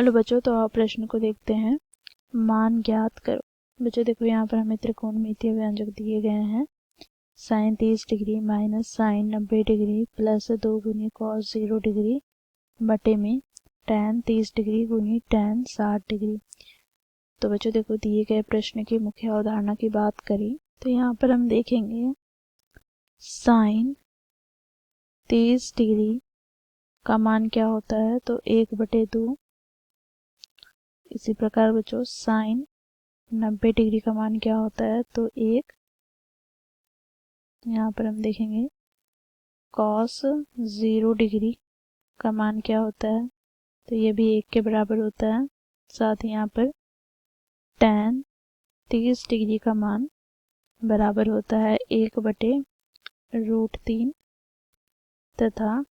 Hello बच्चों, तो आप प्रश्न को देखते हैं। मान ज्ञात करो। बच्चों देखो, यहाँ पर हमें त्रिकोणमितीय व्यंजक दिए गए हैं। Sine 30 degree minus sine 90 degree plus 2 गुनी कॉस 0 डिग्री बटे में tan 30 डिग्री गुनी tan 60 डिग्री। तो बच्चों देखो, दिए गए प्रश्न की मुख्य अवधारणा की बात करें तो यहाँ पर हम देखेंगे साइन 30 डिग्री का मान क्या होता है, तो 1/2। इसी प्रकार बच्चों साइन 90 डिग्री का मान क्या होता है, तो 1। यहाँ पर हम देखेंगे कॉस 0 डिग्री का मान क्या होता है, तो ये भी 1 के बराबर होता है। साथ ही यहाँ पर tan 30 डिग्री का मान बराबर होता है 1/√3 तथा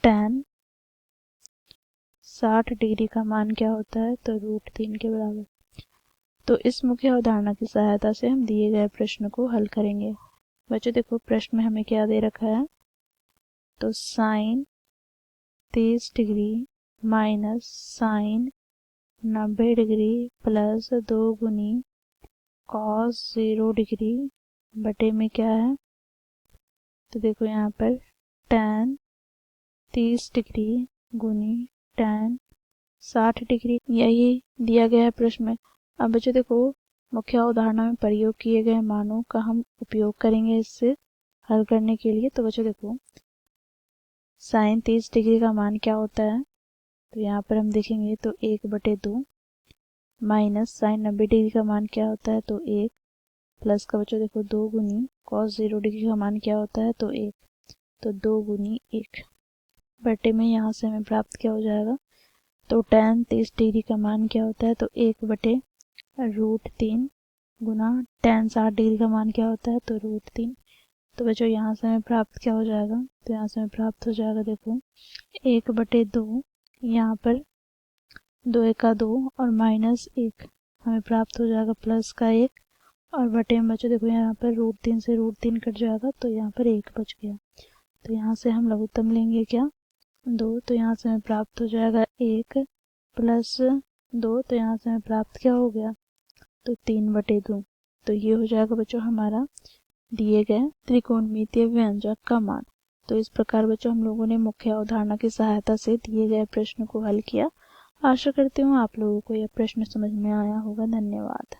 tan 60 डिग्री का मान क्या होता है, तो √3 के बराबर। तो इस मुख्य अवधारणा की सहायता से हम दिए गए प्रश्न को हल करेंगे। बच्चों देखो, प्रश्न में हमें क्या दे रखा है, तो sine 30 degree minus sine 90 degree plus 2 गुनी कॉस 0 डिग्री बटे में क्या है, तो देखो यहाँ पर tan 30 डिग्री गुनी tan 60 डिग्री, यही दिया गया है प्रश्न में। अब बच्चों देखो, मुख्य अवधारणा में प्रयोग किए गए मानों का हम उपयोग करेंगे इससे हल करने के लिए। तो बच्चों देखो, साइन 30 डिग्री का मान क्या होता है, तो यहाँ पर हम देखेंगे तो 1/2 माइनस साइन 90 डिग्री का मान क्या होता है, तो 1 प्लस का बच्चों देखो 2 गुनी कॉस 0 डिग्री का मान क्या होता है, तो 1, तो 2 गुनी 1 बटे में यहाँ से हमें प्राप्त क्या हो जाएगा, तो tan 30 डिग्री का मान क्या होता है, तो 1/√3 गुना tan 60 डिग्री का मान क्या होता है, तो √3। तो बच्चों यहाँ से हमें प्राप्त क्या हो जाएगा, तो यहाँ से हमें प्राप्त हो जाएगा देखो 1/2, यहाँ पर 2 एका 2 और माइनस 1 हमें प्राप्त हो जाएगा प्लस का 1 और बटे में बच्चों देखो यहाँ पर √3 से √3 कट जाएगा, तो यहाँ पर 1 बच गया। तो यहाँ से हम लघुत्तम लेंगे क्या, 2, तो यहाँ से हमें प्राप्त हो जाएगा 1 प्लस 2, तो यहाँ से हमें प्राप्त क्या हो गया, तो 3/2। तो ये हो जाएगा बच्चों हमारा दिए गए त्रिकोणमितीय व्यंजक का मान। तो इस प्रकार बच्चों हम लोगों ने मुख्य अवधारणा की सहायता से दिए गए प्रश्न को हल किया। आशा करती हूँ आप लोगों को यह प्रश्न समझ में आया होगा। धन्यवाद।